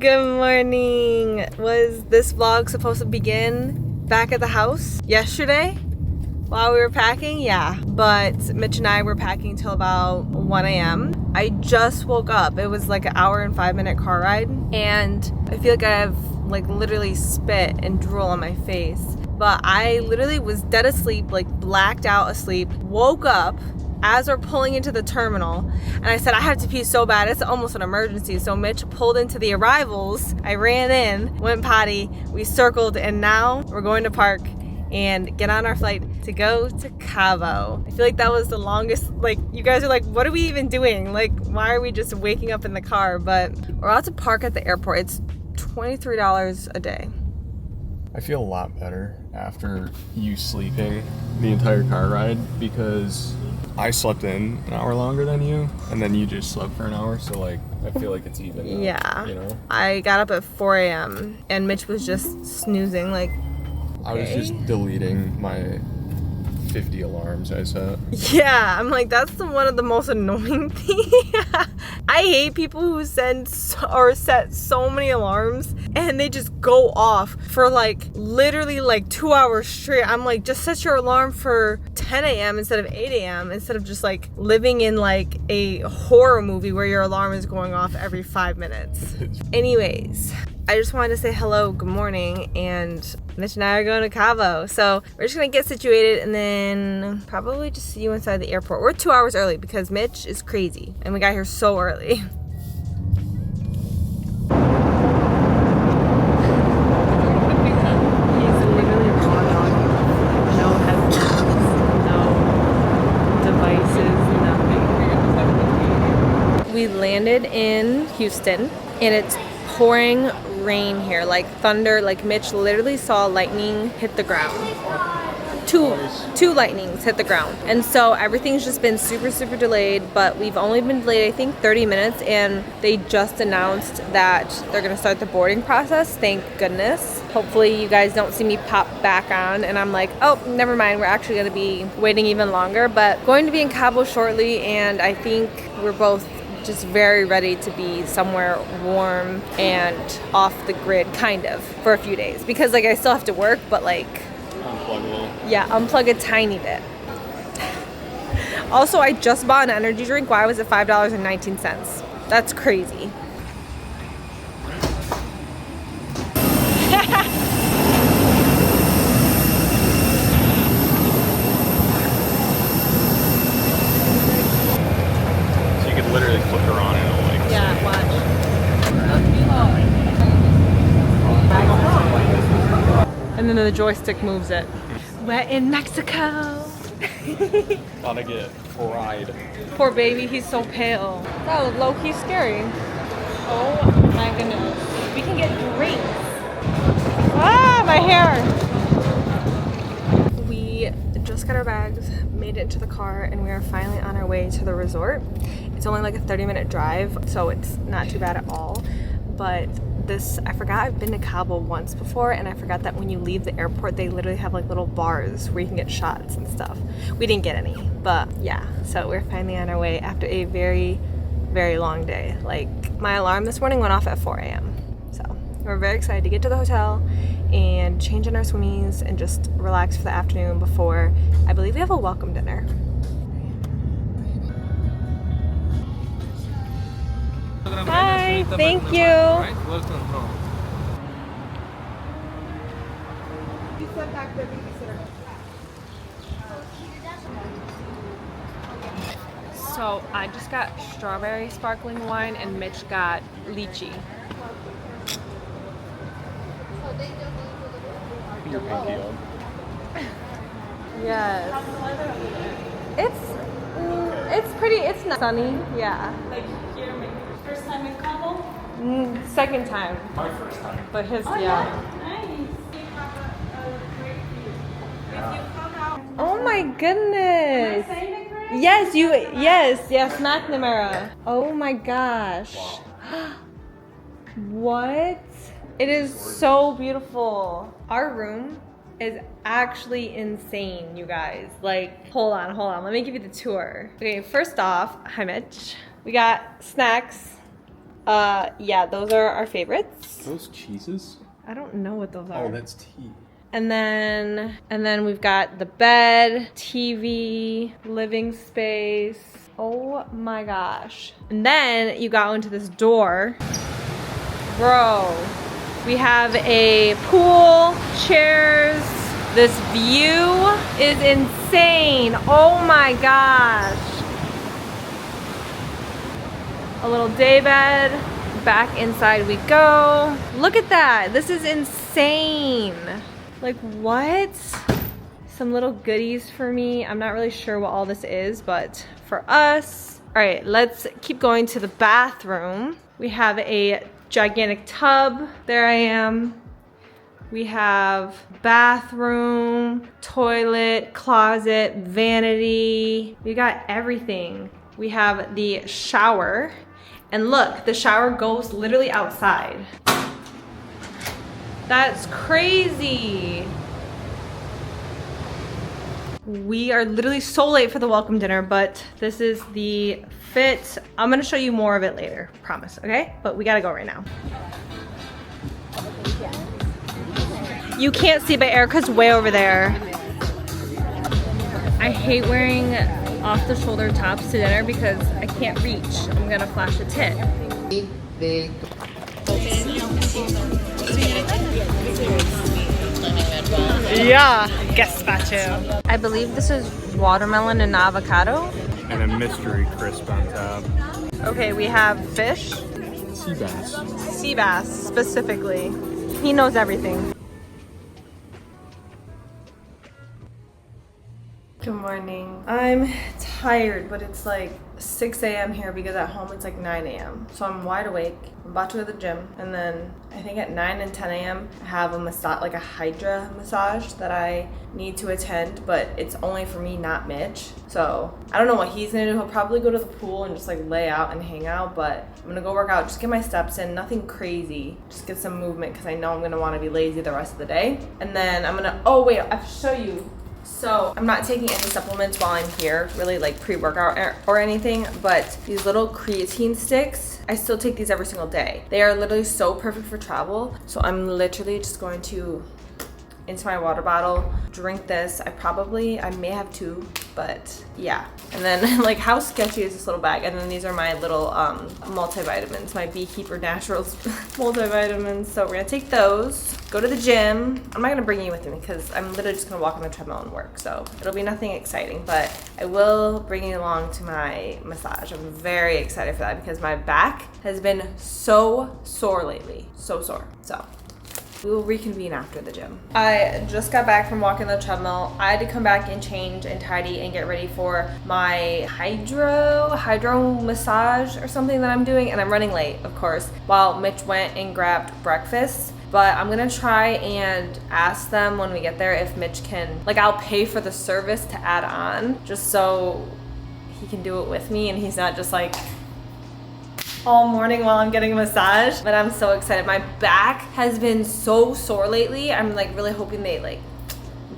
Good morning. Was this vlog supposed to begin back at the house yesterday while we were packing? Yeah, but Mitch and I were packing till about 1 a.m. I just woke up. It was like an hour and 5-minute car ride, and I feel like I have like literally spit and drool on my face. But I literally was dead asleep, like blacked out asleep, woke up as we're pulling into the terminal, and I said I have to pee so bad, it's almost an emergency. So Mitch pulled into the arrivals, I ran in, went potty, we circled, and now we're going to park and get on our flight to go to Cabo. I feel like that was the longest, like you guys are like, what are we even doing? Like, why are we just waking up in the car? But we're out to park at the airport. It's $23 a day. I feel a lot better after you sleeping the entire car ride, because I slept in an hour longer than you, and then you just slept for an hour, so like I feel like it's even now, yeah, you know? I got up at 4 a.m. and Mitch was just snoozing, like, okay. I was just deleting my 50 alarms I set. Yeah, I'm like, that's one of the most annoying things. I hate people who set so many alarms and they just go off for like literally like 2 hours straight. I'm like, just set your alarm for 10 a.m. instead of 8 a.m. instead of just like living in like a horror movie where your alarm is going off every 5 minutes. Anyways, I just wanted to say hello, good morning, and Mitch and I are going to Cabo. So we're just gonna get situated and then probably just see you inside the airport. We're 2 hours early because Mitch is crazy and we got here so early. He's literally on. No headphones, no devices, nothing. We landed in Houston and it's pouring rain here, like thunder. Like Mitch literally saw lightning hit the ground. Two lightnings hit the ground, and so everything's just been super delayed. But we've only been delayed, I think, 30 minutes, and they just announced that they're gonna start the boarding process. Thank goodness. Hopefully you guys don't see me pop back on and I'm like, oh, never mind, we're actually gonna be waiting even longer. But going to be in Cabo shortly, and I think we're both just very ready to be somewhere warm and off the grid, kind of, for a few days, because like I still have to work, but like Unplug a little. Yeah, unplug a tiny bit. Also, I just bought an energy drink. Why was it $5.19? That's crazy. Literally flip her on and it'll like... Yeah, watch. And then the joystick moves it. We're in Mexico. Gotta get fried. Poor baby, he's so pale. That was low-key scary. Oh my goodness. We can get drinks. Ah, my hair. We just got our bags, made it into the car, and we are finally on our way to the resort. It's only like a 30-minute drive, so it's not too bad at all. But I forgot I've been to Cabo once before, and I forgot that when you leave the airport, they literally have like little bars where you can get shots and stuff. We didn't get any, but yeah, so we're finally on our way after a very long day. Like, my alarm this morning went off at 4 a.m. So we're very excited to get to the hotel and change in our swimmies and just relax for the afternoon before, I believe we have a welcome dinner. Hi, thank you. So I just got strawberry sparkling wine and Mitch got lychee. Your pinky up. Yes. It's pretty, it's not sunny, yeah. Like here, my first time in Cabo? Second time. My first time. But his, Oh, yeah. Nice. You have a great view. If you come out. Oh my goodness. Am I saying it correct? Yes, McNamara. Oh my gosh. What? It is so beautiful. Our room is actually insane, you guys. Like, hold on. Let me give you the tour. Okay, first off, hi Mitch. We got snacks, Yeah, those are our favorites. Those cheeses? I don't know what those are. Oh, that's tea. And then we've got the bed, TV, living space. Oh my gosh. And then you go into this door. Bro, we have a pool, chairs. This view is insane. Oh my gosh. A little day bed. Back inside we go. Look at that. This is insane. Like, what? Some little goodies for me. I'm not really sure what all this is, but for us. All right, let's keep going to the bathroom. We have a gigantic tub. There I am. We have bathroom, toilet, closet, vanity. We got everything. We have the shower. And look, the shower goes literally outside. That's crazy. We are literally so late for the welcome dinner, but this is the fit. I'm gonna show you more of it later, promise, okay? But we gotta go right now. You can't see, but Erica's way over there. I hate wearing off-the-shoulder tops to dinner because I can't reach. I'm gonna flash a tit. Big. Yeah, gazpacho. I believe this is watermelon and avocado. And a mystery crisp on top. Okay, we have fish. Sea bass. Sea bass, specifically. He knows everything. Good morning. I'm tired, but it's like 6 a.m. here because at home it's like 9 a.m. So I'm wide awake. I'm about to go to the gym, and then I think at 9 and 10 a.m. I have a massage, like a Hydra massage that I need to attend, but it's only for me, not Mitch. So I don't know what he's gonna do. He'll probably go to the pool and just like lay out and hang out, but I'm gonna go work out, just get my steps in, nothing crazy, just get some movement because I know I'm gonna want to be lazy the rest of the day. And then I'm gonna, oh wait, I have to show you. So I'm not taking any supplements while I'm here, really like pre-workout or anything, but these little creatine sticks, I still take these every single day. They are literally so perfect for travel. So I'm literally just going to, into my water bottle, drink this. I may have two, but yeah. And then like, how sketchy is this little bag? And then these are my little multivitamins, my Beekeeper Naturals multivitamins. So we're gonna take those, go to the gym. I'm not gonna bring you with me because I'm literally just gonna walk on the treadmill and work. So it'll be nothing exciting, but I will bring you along to my massage. I'm very excited for that because my back has been so sore lately, so sore. So we will reconvene after the gym. I just got back from walking the treadmill. I had to come back and change and tidy and get ready for my hydro massage or something that I'm doing, and I'm running late, of course, while Mitch went and grabbed breakfast. But I'm gonna try and ask them when we get there if Mitch can, like, I'll pay for the service to add on just so he can do it with me and he's not just like all morning while I'm getting a massage. But I'm so excited. My back has been so sore lately. I'm like really hoping they like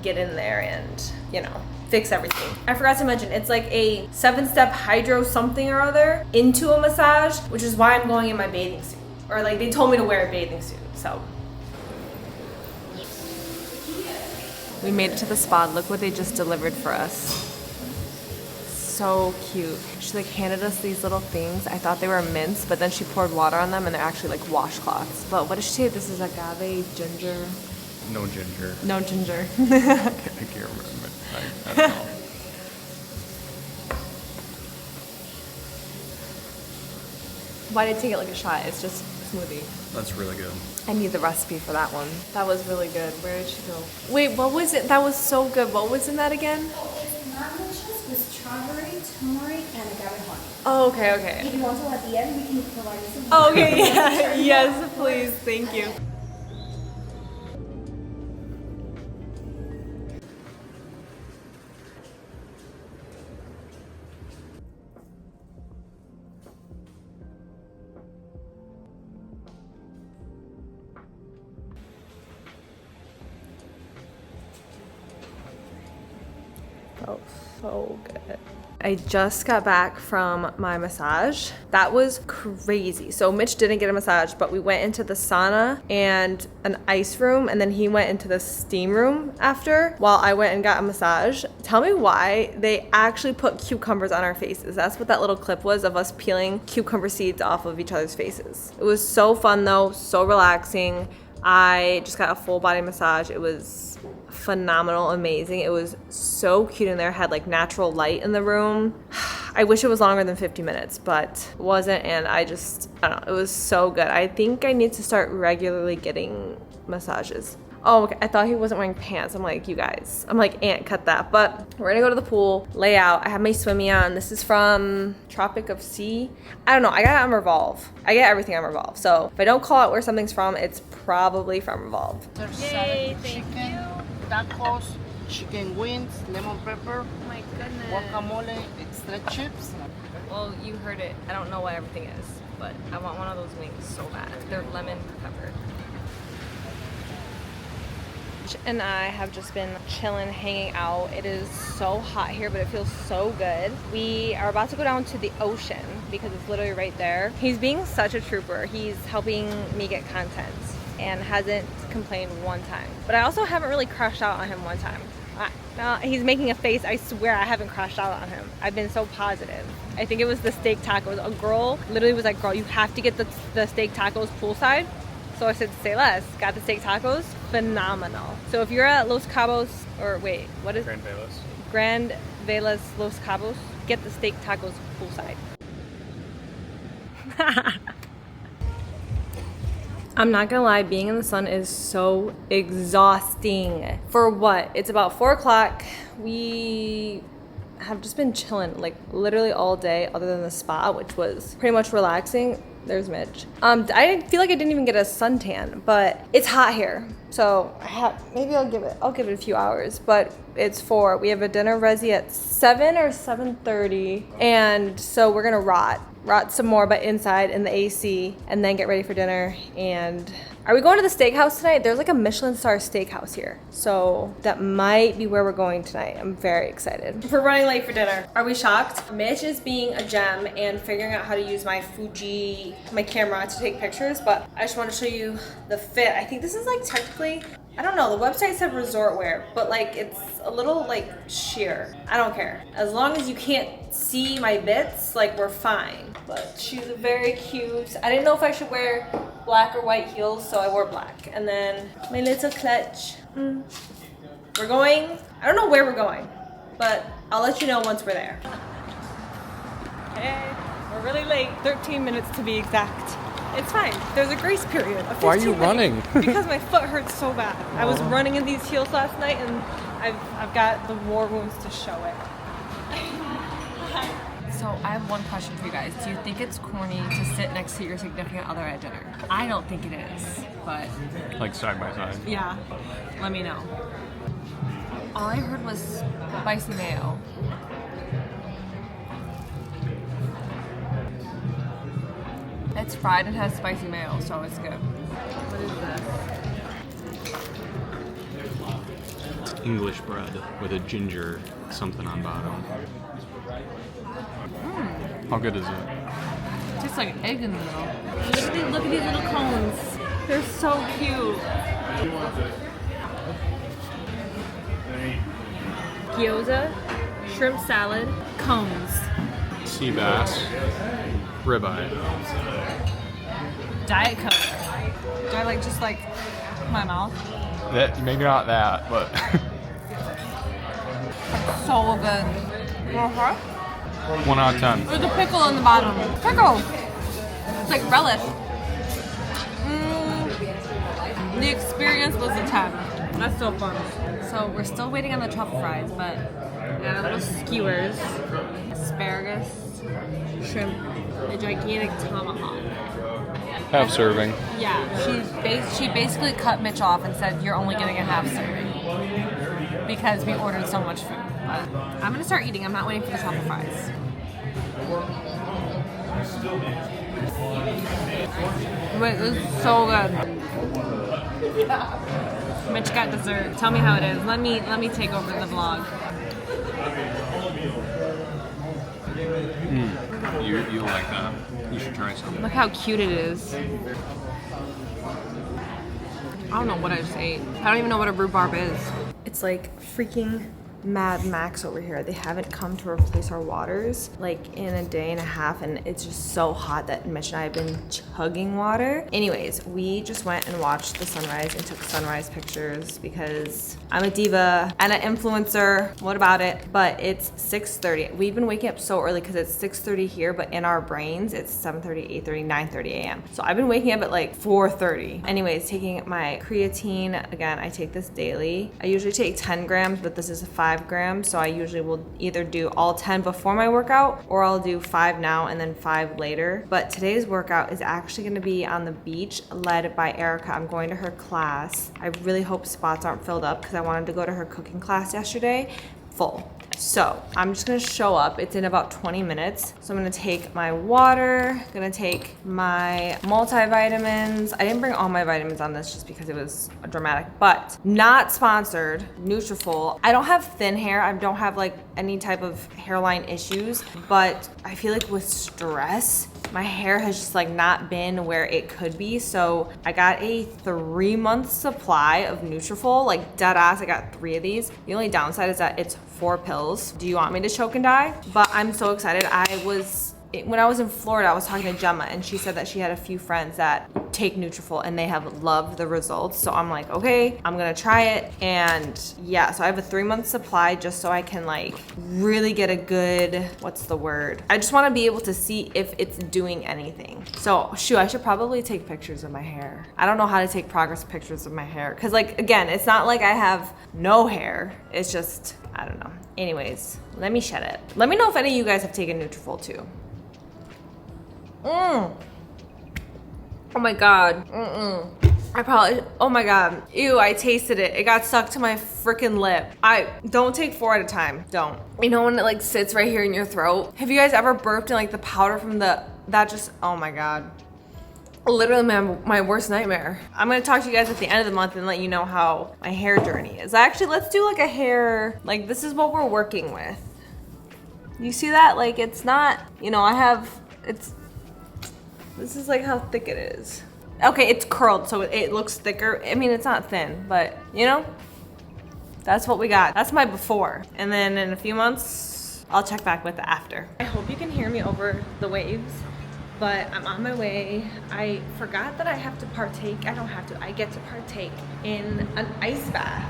get in there and, you know, fix everything. I forgot to mention, it's like a 7-step hydro something or other into a massage, which is why I'm going in my bathing suit. Or like they told me to wear a bathing suit, so. We made it to the spa. Look what they just delivered for us. So cute. She like handed us these little things. I thought they were mints, but then she poured water on them and they're actually like washcloths. But what did she say? This is agave, ginger. No ginger. No ginger. I can't remember. I don't know. Why did I take it like a shot? It's just smoothie. That's really good. I need the recipe for that one. That was really good. Where did she go? Wait, what was it? That was so good. What was in that again? Sandwiches with strawberry, turmeric, and agave honey. Oh, okay, okay. If you want to at the end, we can provide you some. Oh, okay, yeah. Yes, please. Thank you. so good. I just got back from my massage. That was crazy. So Mitch didn't get a massage, but we went into the sauna and an ice room, and then he went into the steam room after while I went and got a massage. Tell me why they actually put cucumbers on our faces. That's what that little clip was of us peeling cucumber seeds off of each other's faces. It was so fun though, so relaxing. I just got a full body massage. It was phenomenal, amazing. It was so cute in there. Had like natural light in the room. I wish it was longer than 50 minutes, but it wasn't, and I don't know, it was so good. I think I need to start regularly getting massages. Oh, okay. I thought he wasn't wearing pants. I'm like, you guys. I'm like, Aunt, cut that. But we're gonna go to the pool, lay out. I have my swimmy on. This is from Tropic of Sea. I don't know. I got it on Revolve. I get everything on Revolve. So if I don't call out where something's from, it's probably from Revolve. Yay, thank you. Tacos, chicken wings, lemon pepper, Oh my goodness. guacamole, extra chips. Well, you heard it. I don't know what everything is, but I want one of those wings so bad. They're lemon pepper. And I have just been chilling, hanging out. It is so hot here, but it feels so good. We are about to go down to the ocean because it's literally right there. He's being such a trooper. He's helping me get content and hasn't complained one time. But I also haven't really crashed out on him one time. He's making a face. I swear I haven't crashed out on him. I've been so positive. I think it was the steak tacos. A girl literally was like, girl, you have to get the steak tacos poolside. So I said, say less. Got the steak tacos. Phenomenal. So if you're at Los Cabos, or wait, what is Grand Velas. Grand Velas Los Cabos, get the steak tacos poolside. I'm not gonna lie, being in the sun is so exhausting. For what? It's about 4 o'clock. We have just been chilling like literally all day other than the spa, which was pretty much relaxing. There's Mitch. I feel like I didn't even get a suntan, but it's hot here. So maybe I'll give it a few hours, but it's 4. We have a dinner resi at 7 or 7:30. And so we're gonna rot some more, but inside in the AC, and then get ready for dinner. And are we going to the steakhouse tonight? There's like a Michelin star steakhouse here. So that might be where we're going tonight. I'm very excited. We're running late for dinner. Are we shocked? Mitch is being a gem and figuring out how to use my my camera to take pictures, but I just want to show you the fit. I think this is like technically, I don't know, the website said resort wear, but like it's a little like sheer. I don't care. As long as you can't see my bits, like we're fine. But shoes are very cute. I didn't know if I should wear black or white heels, so I wore black. And then my little clutch. We're going, I don't know where we're going, but I'll let you know once we're there. Hey, we're really late, 13 minutes to be exact. It's fine. There's a grace period of 15 Why are you minutes. running? Because my foot hurts so bad. I was running in these heels last night, and I've got the war wounds to show it. So I have one question for you guys. Do you think it's corny to sit next to your significant other at dinner? I don't think it is, but Like side by side. yeah, let me know. All I heard was spicy mayo. It's fried and has spicy mayo, so it's good. What is this? English bread with a ginger something on bottom. How good is it? Tastes like egg in the middle. Look at these little cones. They're so cute. Gyoza, shrimp salad, cones. Sea bass, ribeye. Diet Coke. Do I just my mouth? That maybe not that, but So good. 1 out of 10. There's a pickle in the bottom. Pickle! It's like relish. The experience was a 10. That's so fun. So we're still waiting on the truffle fries, but we got our little skewers, asparagus, shrimp, a gigantic tomahawk. Half serving. Yeah, she basically cut Mitch off and said, you're only getting a half serving because we ordered so much food. But I'm gonna start eating. I'm not waiting for the truffle fries. Wait, this is so good. Mitch got dessert. Tell me how it is. Let me take over the vlog. You'll like that. You should try some. Look how cute it is. I don't know what I just ate. I don't even know what a rhubarb is. It's like freaking Mad Max over here. They haven't come to replace our waters like in a day and a half, and it's just so hot that Mitch and I have been chugging water. Anyways, we just went and watched the sunrise and took sunrise pictures because I'm a diva and an influencer. What about it? But it's 6:30. We've been waking up so early because it's 6:30 here, but in our brains it's 7:30, 8:30, 9:30 a.m. So I've been waking up at like 4:30. Anyways, taking my creatine. Again, I take this daily. I usually take 10 grams, but this is a 5 grams, so I usually will either do all 10 before my workout or I'll do 5 now and then 5 later. But today's workout is actually going to be on the beach led by Erica. I'm going to her class. I really hope spots aren't filled up because I wanted to go to her cooking class yesterday. Full. So I'm just gonna show up. It's in about 20 minutes. So I'm gonna take my water, gonna take my multivitamins. I didn't bring all my vitamins on this just because it was dramatic, but not sponsored. Nutrafol. I don't have thin hair. I don't have like any type of hairline issues, but I feel like with stress, my hair has just like not been where it could be. So I got a 3-month supply of Nutrafol, like dead ass. I got 3 of these. The only downside is that it's 4 pills. Do you want me to choke and die? But I'm so excited. When I was in Florida, I was talking to Gemma and she said that she had a few friends that take Nutrafol and they have loved the results. So I'm like, okay, I'm gonna try it. And yeah, so I have a 3-month supply just so I can like really get a good, what's the word? I just wanna be able to see if it's doing anything. So shoot, I should probably take pictures of my hair. I don't know how to take progress pictures of my hair. Cause like, again, it's not like I have no hair. It's just, I don't know. Anyways, let me shed it. Let me know if any of you guys have taken Nutrafol too. Oh my god. Oh my god. Ew, I tasted it. It got stuck to my freaking lip. Don't take 4 at a time. Don't. You know when it like sits right here in your throat? Have you guys ever burped and like the powder from oh my god. Literally my worst nightmare. I'm gonna talk to you guys at the end of the month and let you know how my hair journey is. Actually, let's do like a hair, like this is what we're working with. You see that? Like it's not, you know, this is like how thick it is. Okay, it's curled, so it looks thicker. I mean, it's not thin, but you know, that's what we got. That's my before. And then in a few months, I'll check back with the after. I hope you can hear me over the waves, but I'm on my way. I forgot that I have to partake. I don't have to, I get to partake in an ice bath.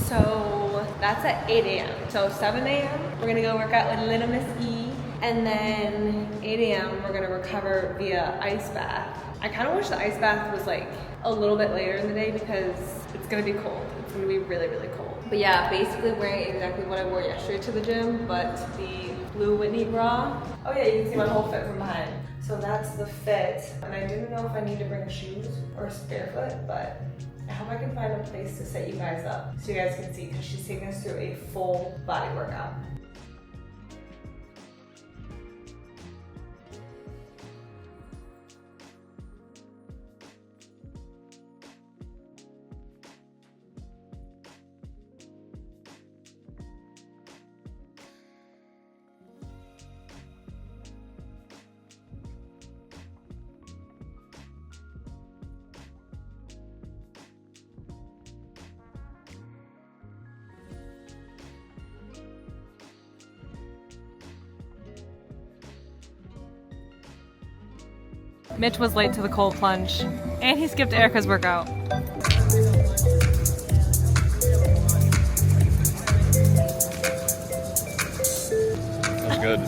So that's at 8 a.m. So 7 a.m., we're gonna go work out with Little Miss E. And then 8 a.m. we're gonna recover via ice bath. I kind of wish the ice bath was like a little bit later in the day because it's gonna be cold. It's gonna be really, really cold. But yeah, basically wearing exactly what I wore yesterday to the gym, but the blue Whitney bra. Oh yeah, you can see my whole fit from behind. So that's the fit. And I didn't know if I need to bring shoes or barefoot, but I hope I can find a place to set you guys up so you guys can see because she's taking us through a full body workout. Mitch was late to the cold plunge, and he skipped Erica's workout. That's good.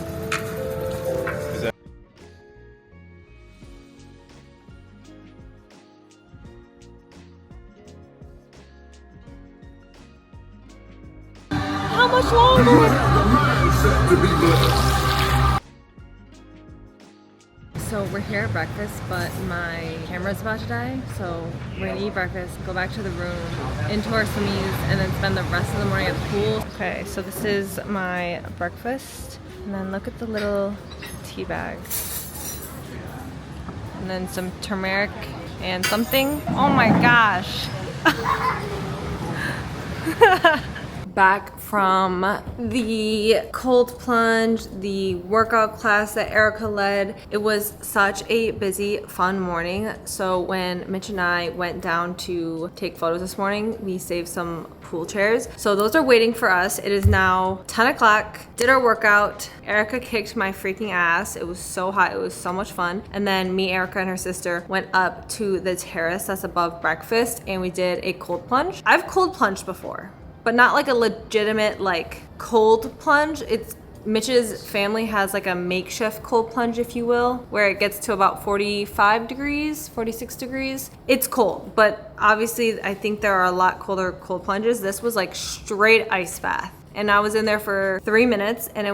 How much longer? So we're here at breakfast, but my camera's about to die. So we're gonna eat breakfast, go back to the room, into our swimmies, and then spend the rest of the morning at the pool. Okay, so this is my breakfast. And then look at the little tea bags. And then some turmeric and something. Oh my gosh. back from the cold plunge, the workout class that Erica led. It was such a busy, fun morning. So when Mitch and I went down to take photos this morning, we saved some pool chairs. So those are waiting for us. It is now 10 o'clock. Did our workout. Erica kicked my freaking ass. It was so hot. It was so much fun. And then me, Erica, and her sister went up to the terrace that's above breakfast and we did a cold plunge. I've cold plunged before, but not like a legitimate like cold plunge. It's Mitch's family has like a makeshift cold plunge, if you will, where it gets to about 45 degrees, 46 degrees. It's cold, but obviously I think there are a lot colder cold plunges. This was like straight ice bath. And I was in there for 3 minutes and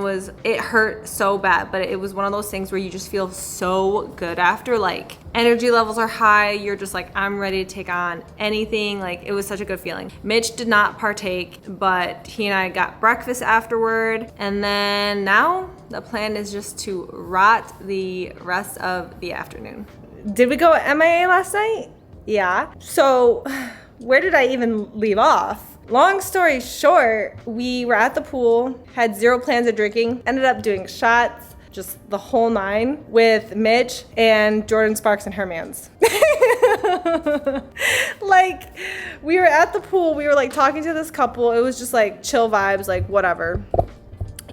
it hurt so bad, but it was one of those things where you just feel so good after. Like energy levels are high. You're just like, I'm ready to take on anything. Like it was such a good feeling. Mitch did not partake, but he and I got breakfast afterward. And then now the plan is just to rot the rest of the afternoon. Did we go MIA last night? Yeah. So where did I even leave off? Long story short, we were at the pool, had zero plans of drinking, ended up doing shots, just the whole nine with Mitch and Jordan Sparks and her mans. Like, we were at the pool, we were like talking to this couple, it was just like chill vibes, like whatever.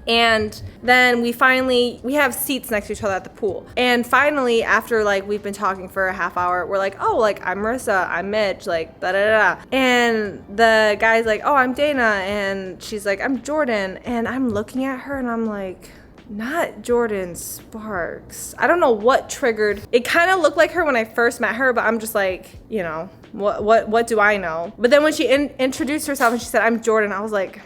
And then we have seats next to each other at the pool. And finally, after like we've been talking for a half hour, we're like, oh, like I'm Marissa, I'm Mitch, like da da da. And the guy's like, oh, I'm Dana. And she's like, I'm Jordan. And I'm looking at her and I'm like, not Jordan Sparks. I don't know what triggered. It kind of looked like her when I first met her, but I'm just like, you know, what do I know? But then when she introduced herself and she said, I'm Jordan, I was like,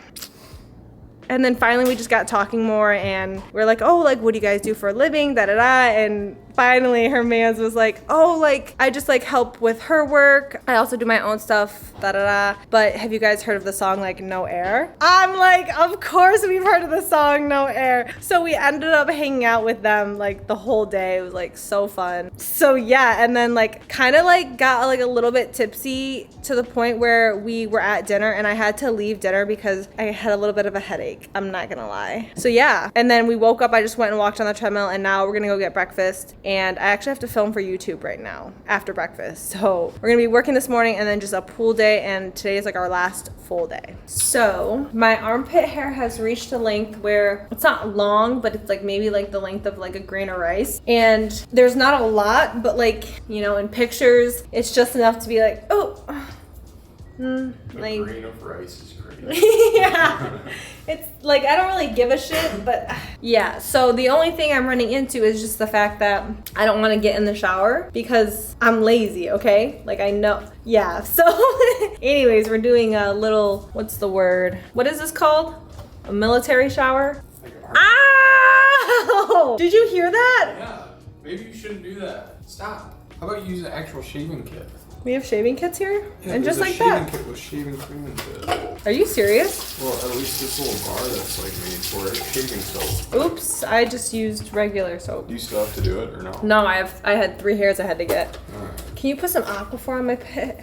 and then finally we just got talking more and we're like, oh, like, what do you guys do for a living? Da da da. And finally her mans was like, oh, like, I just like help with her work. I also do my own stuff, da da da. But have you guys heard of the song like No Air? I'm like, of course we've heard of the song No Air. So we ended up hanging out with them like the whole day. It was like so fun. So yeah, and then like kind of like got like a little bit tipsy to the point where we were at dinner and I had to leave dinner because I had a little bit of a headache. I'm not gonna lie. So yeah, and then we woke up, I just went and walked on the treadmill and now we're gonna go get breakfast. And I actually have to film for YouTube right now after breakfast. So we're gonna be working this morning and then just a pool day, and today is like our last full day. So my armpit hair has reached a length where it's not long, but it's like maybe like the length of like a grain of rice. And there's not a lot, but like, you know, in pictures, it's just enough to be like, oh, like, grain of rice is crazy. Yeah. It's like, I don't really give a shit, but yeah. So the only thing I'm running into is just the fact that I don't want to get in the shower because I'm lazy, okay? Like I know, yeah. So anyways, we're doing a little, what's the word? What is this called? A military shower? Ow! Did you hear that? Yeah, maybe you shouldn't do that. Stop. How about you use an actual shaving kit? We have shaving kits here? Yeah, and just like that. that? Shaving kit with shaving cream into it. Are you serious? Well, at least this little bar that's like made for it. Shaving soap. Oops, I just used regular soap. Do you still have to do it or no? No, I had 3 hairs I had to get. Alright. Can you put some Aquaphor on my pit?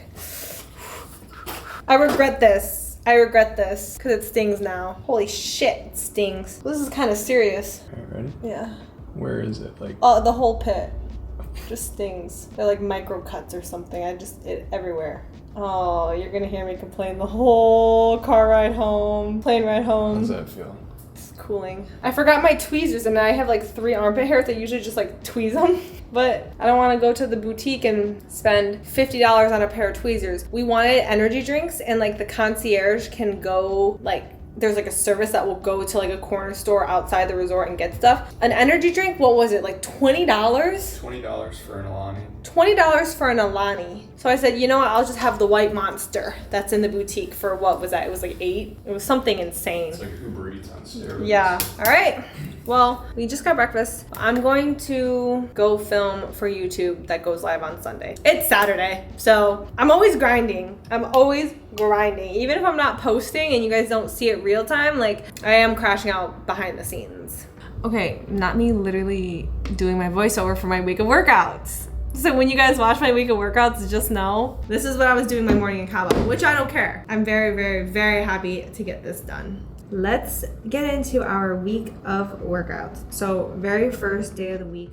I regret this. Because it stings now. Holy shit, it stings. This is kind of serious. Alright, ready? Yeah. Where is it? Like. Oh, the whole pit. Just stings. They're like micro cuts or something. It everywhere. Oh, you're gonna hear me complain the whole car ride home, plane ride home. How's that feel? It's cooling. I forgot my tweezers and I have like 3 armpit hairs. I usually just like tweeze them. But I don't want to go to the boutique and spend $50 on a pair of tweezers. We wanted energy drinks and like the concierge can go like, there's like a service that will go to like a corner store outside the resort and get stuff. An energy drink, what was it, like $20? $20 for an Alani. $20 for an Alani. So I said, you know what, I'll just have the white monster that's in the boutique for what was that? It was like $8. It was something insane. It's like Uber Eats on steroids. Yeah. All right. Well, we just got breakfast. I'm going to go film for YouTube that goes live on Sunday. It's Saturday, so I'm always grinding. Even if I'm not posting and you guys don't see it real time, like I am crashing out behind the scenes. Okay, not me literally doing my voiceover for my week of workouts. So when you guys watch my week of workouts, just know this is what I was doing my morning in Cabo, which I don't care. I'm very, very, very happy to get this done. Let's get into our week of workouts. So very first day of the week.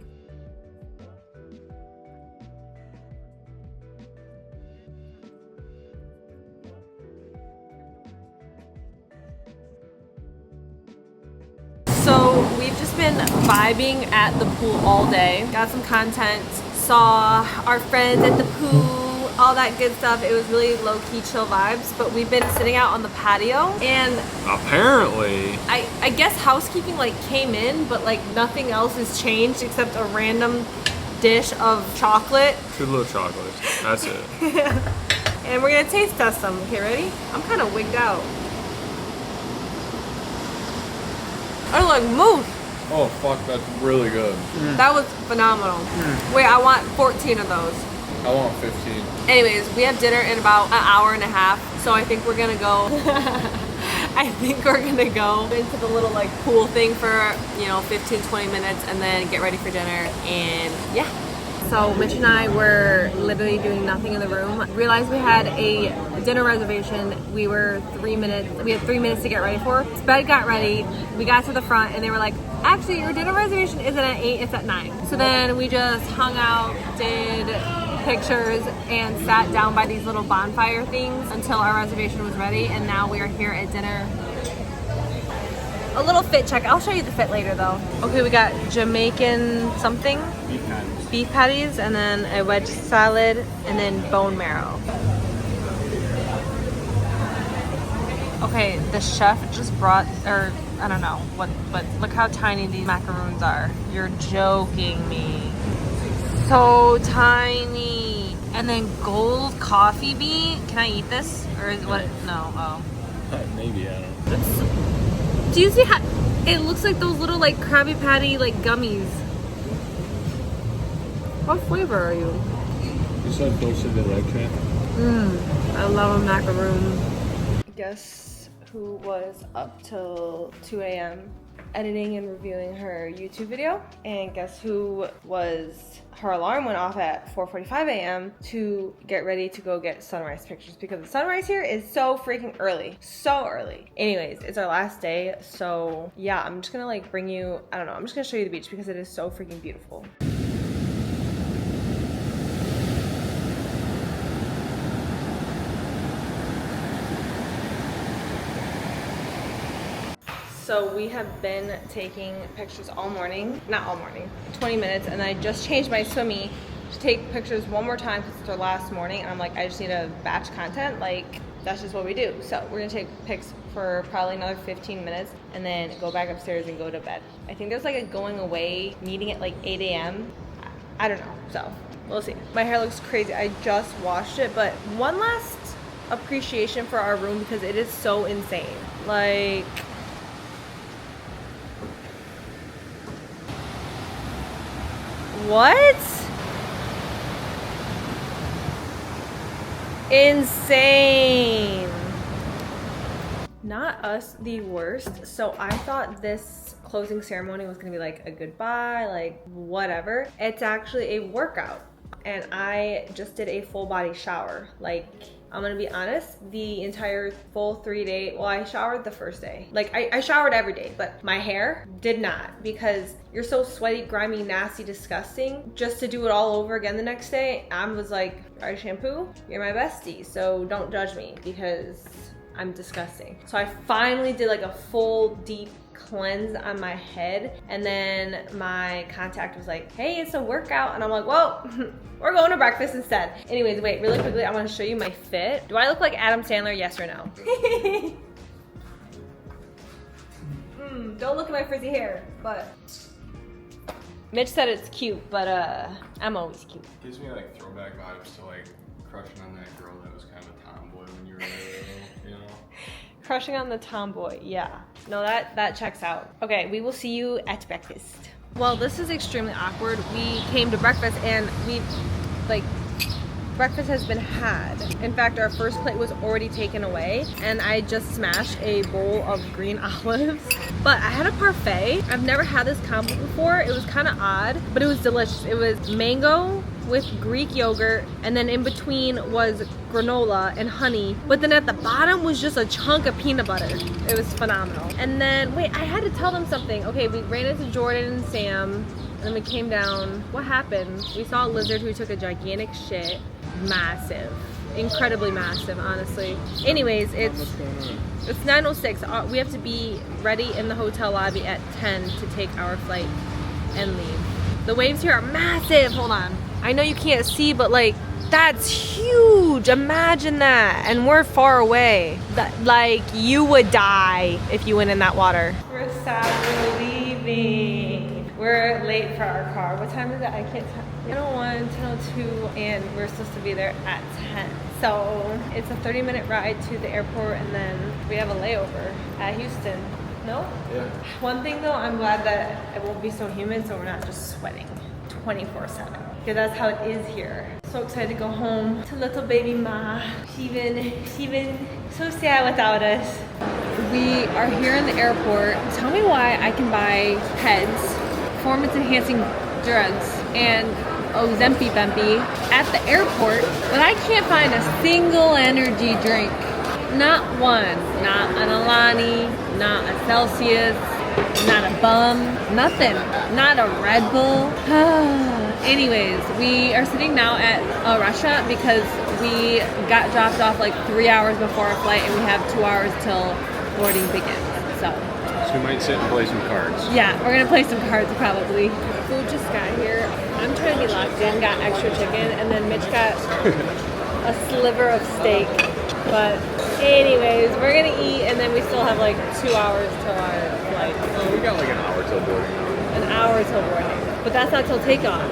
So we've just been vibing at the pool all day. Got some content, saw our friends at the pool, all that good stuff. It was really low-key chill vibes, but we've been sitting out on the patio and apparently I guess housekeeping like came in, but like nothing else has changed except a random dish of chocolate. 2 little chocolates. That's it. And we're gonna taste test them. Okay, ready? I'm kind of wigged out. I like mousse. Oh fuck, that's really good. That was phenomenal. Wait, I want 14 of those. I want 15. Anyways, we have dinner in about an hour and a half, so I think we're gonna go. I think we're gonna go into the little like pool thing for 15-20 minutes, and then get ready for dinner. And yeah. So Mitch and I were literally doing nothing in the room. Realized we had a dinner reservation. We had 3 minutes to get ready for. Bed got ready. We got to the front and they were like, actually your dinner reservation isn't at 8, it's at 9. So then we just hung out, did pictures, and sat down by these little bonfire things until our reservation was ready. And now we are here at dinner. A little fit check. I'll show you the fit later though. Okay, we got Jamaican something. Beef patties, and then a wedge salad, and then bone marrow. Okay, the chef just brought, or I don't know what, but look how tiny these macaroons are. You're joking me. So tiny. And then gold coffee bean. Can I eat this? Or is what? No. Oh. Maybe, I don't know. Do you see how it looks like those little like Krabby Patty like gummies? What flavor are you? You said dulce de leche. I love a macaroon. Guess who was up till 2 a.m. editing and reviewing her YouTube video? And guess who her alarm went off at 4:45 a.m. to get ready to go get sunrise pictures, because the sunrise here is so freaking early. So early. Anyways, it's our last day, so yeah, I'm just gonna like bring you, I don't know, I'm just gonna show you the beach because it is so freaking beautiful. So we have been taking pictures all morning, not all morning, 20 minutes, and I just changed my swimmy to take pictures one more time because it's our last morning, and I'm like, I just need to batch content, like that's just what we do. So we're gonna take pics for probably another 15 minutes and then go back upstairs and go to bed. I think there's like a going away meeting at like 8 a.m. I don't know, so we'll see. My hair looks crazy, I just washed it, but one last appreciation for our room because it is so insane. Like, what? Insane. Not us the worst. So I thought this closing ceremony was gonna be like a goodbye, like whatever. It's actually a workout. And I just did a full body shower. Like, I'm gonna be honest, the entire full 3 day, well, I showered the first day. Like, I showered every day, but my hair did not, because you're so sweaty, grimy, nasty, disgusting. Just to do it all over again the next day, I was like, all right, shampoo, you're my bestie, so don't judge me because I'm disgusting. So I finally did like a full deep cleanse on my head, and then my contact was like, hey, it's a workout, and I'm like, well, we're going to breakfast instead. Anyways, wait, really quickly, I want to show you my fit. Do I look like Adam Sandler, yes or no? Don't look at my frizzy hair, but Mitch said it's cute, but I'm always cute. Gives me like throwback vibes to like crushing on that girl that was kind of a tomboy when you were little, you know? Crushing on the tomboy, yeah. No, that checks out. Okay, we will see you at breakfast. Well, this is extremely awkward. We came to breakfast and breakfast has been had. In fact, our first plate was already taken away, and I just smashed a bowl of green olives. But I had a parfait. I've never had this combo before. It was kind of odd, but it was delicious. It was mango, with Greek yogurt, and then in between was granola and honey, but then at the bottom was just a chunk of peanut butter. It was phenomenal. And then, wait, I had to tell them something. Okay, we ran into Jordan and Sam, and then we came down. What happened? We saw a lizard who took a gigantic shit. Massive. Incredibly massive, honestly. Anyways, it's 9:06. We have to be ready in the hotel lobby at 10 to take our flight and leave. The waves here are massive. Hold on. I know you can't see, but like, that's huge. Imagine that. And we're far away. Like, you would die if you went in that water. We're sad we're leaving. We're late for our car. What time is it? I can't tell. 10:01, 10:02, and we're supposed to be there at 10. So it's a 30-minute ride to the airport, and then we have a layover at Houston. No? Yeah. One thing though, I'm glad that it won't be so humid, so we're not just sweating 24/7. Because that's how it is here. So excited to go home to little baby Ma. She been so sad without us. We are here in the airport. Tell me why I can buy PEDs, performance enhancing drugs, and Ozempic Bempy at the airport, but I can't find a single energy drink. Not one. Not an Alani, not a Celsius, not a Bum, nothing. Not a Red Bull. Anyways, we are sitting now at a restaurant because we got dropped off like 3 hours before our flight, and we have 2 hours till boarding begins. So we might sit and play some cards. yeah, we're gonna play some cards probably. Food just got here. I'm trying to be locked in, got extra chicken, and then Mitch got a sliver of steak. But anyways, we're gonna eat, and then we still have like 2 hours till our flight. Oh, we got like an hour till boarding. An hour till boarding. But that's not till takeoff.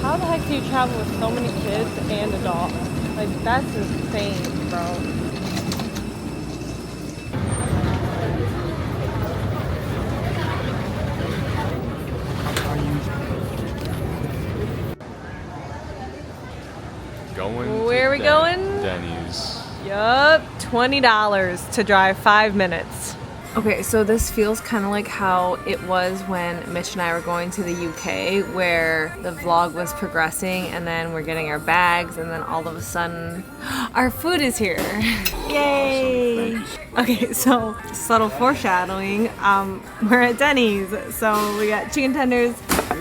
How the heck do you travel with so many kids and a dog? Like, that's insane, bro. Where are we going? Denny's. Yup, $20 to drive 5 minutes. Okay, so this feels kind of like how it was when Mitch and I were going to the UK, where the vlog was progressing and then we're getting our bags, and then all of a sudden our food is here. Yay! Okay, so subtle foreshadowing, we're at Denny's. So we got chicken tenders,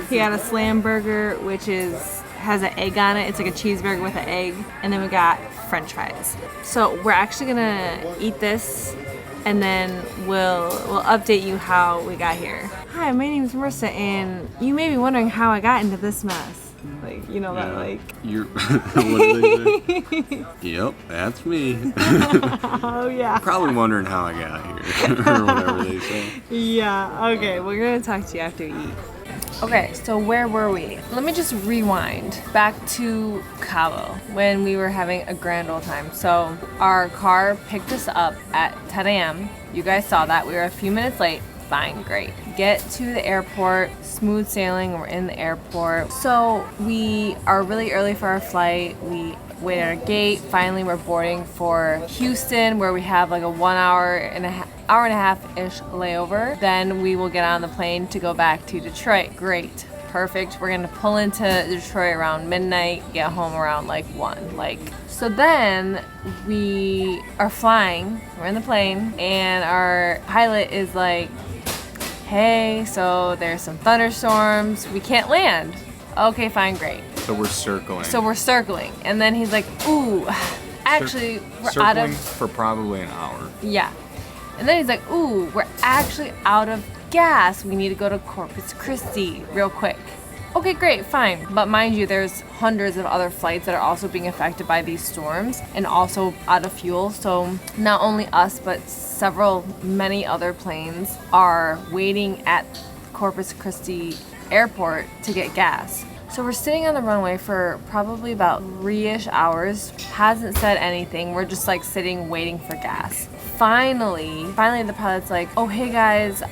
he got a slam burger, which has an egg on it. It's like a cheeseburger with an egg, and then we got french fries. So we're actually gonna eat this, and then we'll update you how we got here. Hi, my name is Marissa, and you may be wondering how I got into this mess. Like, you know, that like... You're... What did they say? Yep, that's me. Oh, yeah. Probably wondering how I got here, or whatever they say. Yeah, okay, we're gonna talk to you after you eat. Okay, so where were we? Let me just rewind back to Cabo when we were having a grand old time. So our car picked us up at 10 a.m. You guys saw that. We were a few minutes late. Fine, great. Get to the airport, smooth sailing, we're in the airport. So we are really early for our flight. We wait at our gate. Finally, we're boarding for Houston, where we have like a 1 hour and a half-ish layover. Then we will get on the plane to go back to Detroit. Great, perfect. We're gonna pull into Detroit around midnight, get home around like 1. So then we are flying, we're in the plane, and our pilot is like, hey, so there's some thunderstorms, we can't land. Okay, fine, great. So we're circling. And then he's like, ooh, actually, we're out of... Circling for probably an hour. Yeah. And then he's like, ooh, we're actually out of gas. We need to go to Corpus Christi real quick. Okay, great, fine. But mind you, there's hundreds of other flights that are also being affected by these storms and also out of fuel. So not only us, but many other planes are waiting at Corpus Christi airport to get gas. So we're sitting on the runway for probably about 3-ish hours. Hasn't said anything. We're just like sitting waiting for gas. Finally the pilot's like, oh hey guys,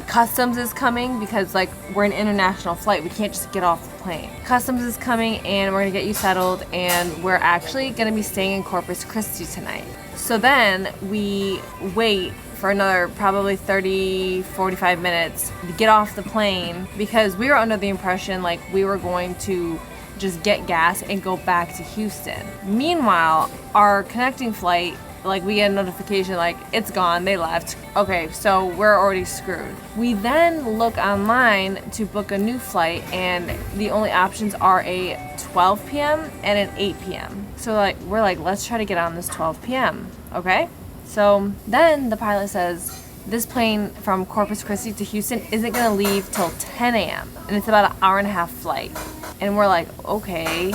customs is coming because like we're an international flight. We can't just get off the plane. Customs is coming and we're gonna get you settled, and we're actually gonna be staying in Corpus Christi tonight. So then we wait for another probably 30-45 minutes to get off the plane because we were under the impression like we were going to just get gas and go back to Houston. Meanwhile, our connecting flight, like we get a notification like it's gone, they left. Okay, so we're already screwed. We then look online to book a new flight and the only options are a 12 p.m. and an 8 p.m. So like we're like, let's try to get on this 12 p.m. Okay? So then the pilot says this plane from Corpus Christi to Houston isn't gonna leave till 10 a.m. and it's about an hour-and-a-half flight. And we're like, okay.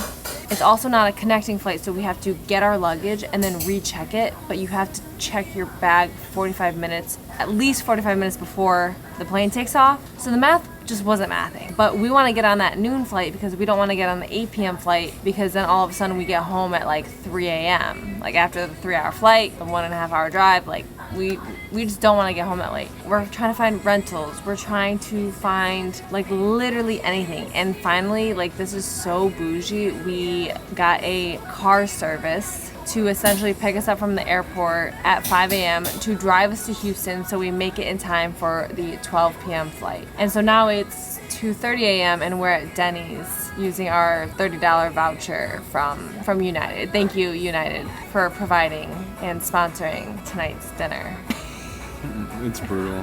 It's also not a connecting flight, so we have to get our luggage and then recheck it, but you have to check your bag 45 minutes, at least 45 minutes before the plane takes off. So the math just wasn't mathing. But we want to get on that noon flight because we don't want to get on the 8 p.m. flight because then all of a sudden we get home at like 3 a.m. Like after the 3-hour flight, the 1.5-hour drive, like we just don't want to get home that late. We're trying to find rentals. We're trying to find like literally anything. And finally, like this is so bougie, we got a car service to essentially pick us up from the airport at 5 a.m. to drive us to Houston so we make it in time for the 12 p.m. flight. And so now it's 2:30 a.m. and we're at Denny's using our $30 voucher from United. Thank you, United, for providing and sponsoring tonight's dinner. It's brutal.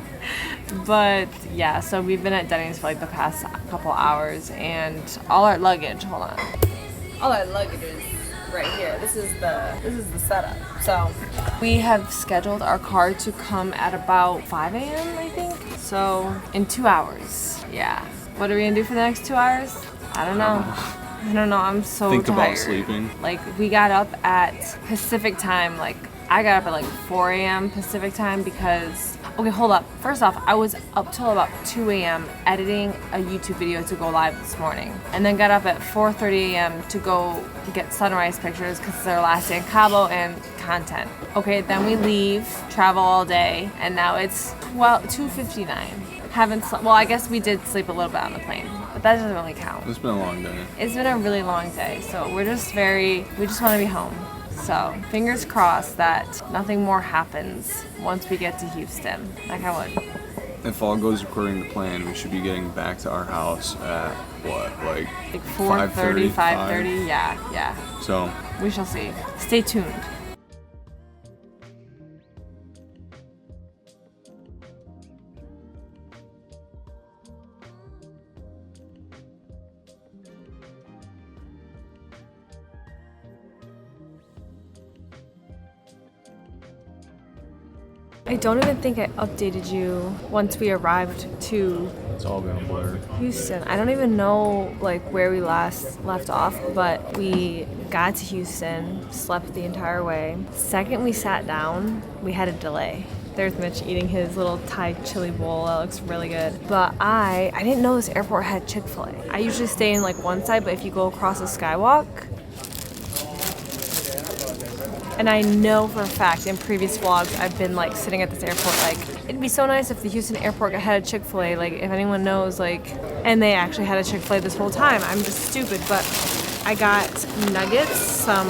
But yeah, so we've been at Denny's for like the past couple hours and all our luggage, hold on. All our luggage is right here. This is the setup. So we have scheduled our car to come at about 5 a.m. I think. So in 2 hours. Yeah. What are we gonna do for the next 2 hours? I don't know. I don't know. I'm so Think tired. about sleeping. Like we got up at Pacific time. Like I got up at like 4 a.m. Pacific time because, okay, hold up. First off, I was up till about 2 a.m. editing a YouTube video to go live this morning. And then got up at 4:30 a.m. to go get sunrise pictures because it's our last day in Cabo and content. Okay, then we leave, travel all day, and now it's 2:59. Haven't slept. Well, I guess we did sleep a little bit on the plane, but that doesn't really count. It's been a long day. It's been a really long day, so we just want to be home. So fingers crossed that nothing more happens once we get to Houston. Like I would. If all goes according to plan, we should be getting back to our house at what, like 4:30, 5:30, 5? yeah. So We shall see. Stay tuned. I don't even think I updated you once we arrived to It's all been a blur. Houston. I don't even know like where we last left off, but we got to Houston, slept the entire way. Second we sat down, we had a delay. There's Mitch eating his little Thai chili bowl. That looks really good. But I didn't know this airport had Chick-fil-A. I usually stay in like one side, but if you go across the skywalk, and I know for a fact in previous vlogs I've been like sitting at this airport like, it'd be so nice if the Houston airport had a Chick-fil-A, like if anyone knows, like, and they actually had a Chick-fil-A this whole time. I'm just stupid, but I got nuggets, some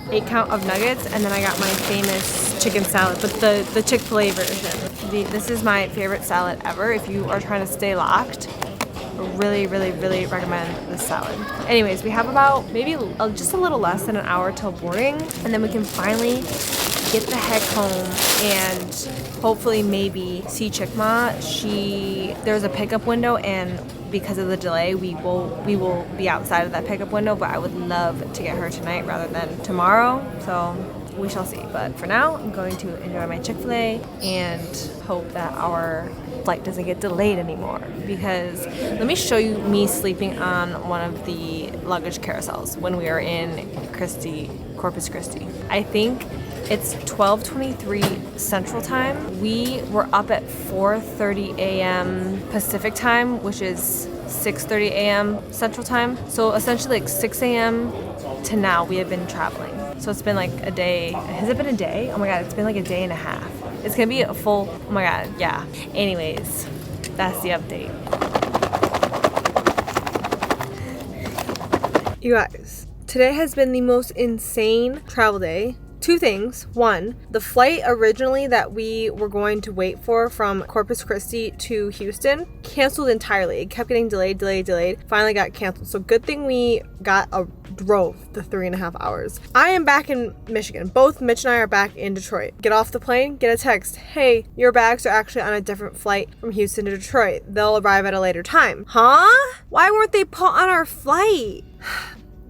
8-count of nuggets, and then I got my famous chicken salad, but the Chick-fil-A version. This is my favorite salad ever. If you are trying to stay locked, really recommend this salad. Anyways, we have about maybe just a little less than an hour till boarding, and then we can finally get the heck home and hopefully maybe see Chick-Ma. There's a pickup window, and because of the delay, we will be outside of that pickup window, but I would love to get her tonight rather than tomorrow, so we shall see. But for now, I'm going to enjoy my Chick-fil-A and hope that our flight doesn't get delayed anymore, because let me show you me sleeping on one of the luggage carousels when we were in Corpus Christi. I think it's 12:23 Central Time. We were up at 4:30 a.m. Pacific Time, which is 6:30 a.m. Central Time. So essentially like 6 a.m. to now we have been traveling. So it's been like a day. Has it been a day? Oh my God, it's been like a day and a half. It's gonna be a full, oh my God, yeah. Anyways, that's the update. You guys, today has been the most insane travel day. Two things. One, the flight originally that we were going to wait for from Corpus Christi to Houston canceled entirely. It kept getting delayed. Finally got canceled. So good thing we drove the 3.5 hours. I am back in Michigan. Both Mitch and I are back in Detroit. Get off the plane, get a text. Hey, your bags are actually on a different flight from Houston to Detroit. They'll arrive at a later time. Huh? Why weren't they put on our flight?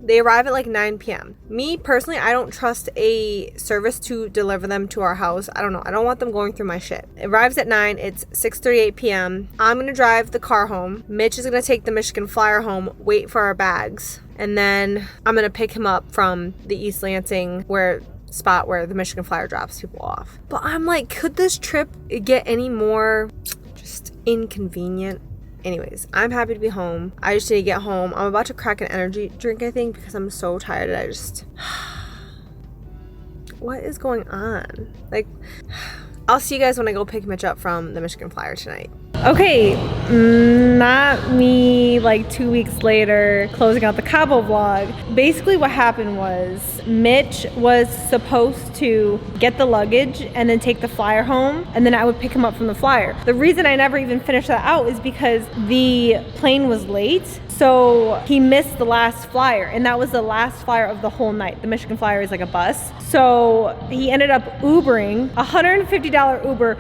They arrive at like 9 p.m. Me, personally, I don't trust a service to deliver them to our house. I don't know. I don't want them going through my shit. It arrives at 9. It's 6:38 p.m. I'm going to drive the car home. Mitch is going to take the Michigan Flyer home, wait for our bags. And then I'm going to pick him up from the East Lansing spot where the Michigan Flyer drops people off. But I'm like, could this trip get any more just inconvenient? Anyways, I'm happy to be home. I just need to get home. I'm about to crack an energy drink, I think, because I'm so tired. What is going on? Like, I'll see you guys when I go pick Mitch up from the Michigan Flyer tonight. Okay, not me like 2 weeks later closing out the Cabo vlog. Basically what happened was Mitch was supposed to get the luggage and then take the Flyer home, and then I would pick him up from the Flyer. The reason I never even finished that out is because the plane was late. So he missed the last Flyer, and that was the last Flyer of the whole night. The Michigan Flyer is like a bus. So he ended up Ubering, $150 Uber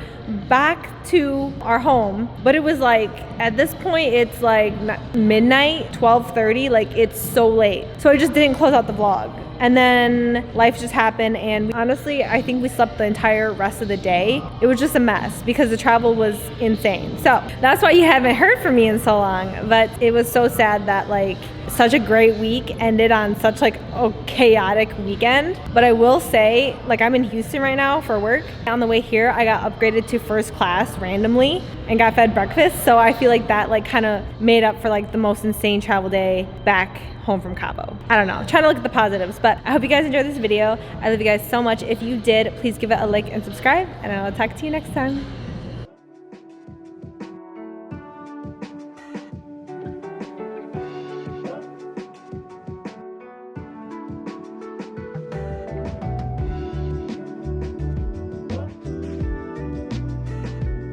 back to our home. But it was like, at this point, it's like midnight, 12:30, like it's so late. So I just didn't close out the vlog. And then life just happened, and honestly, I think we slept the entire rest of the day. It was just a mess because the travel was insane. So that's why you haven't heard from me in so long, but it was so sad that like such a great week ended on such like a chaotic weekend. But I will say, like, I'm in Houston right now for work. On the way here, I got upgraded to first class randomly and got fed breakfast. So I feel like that like kind of made up for like the most insane travel day back home from Cabo. I don't know, I'm trying to look at the positives, but I hope you guys enjoyed this video. I love you guys so much. If you did, please give it a like and subscribe, and I'll talk to you next time.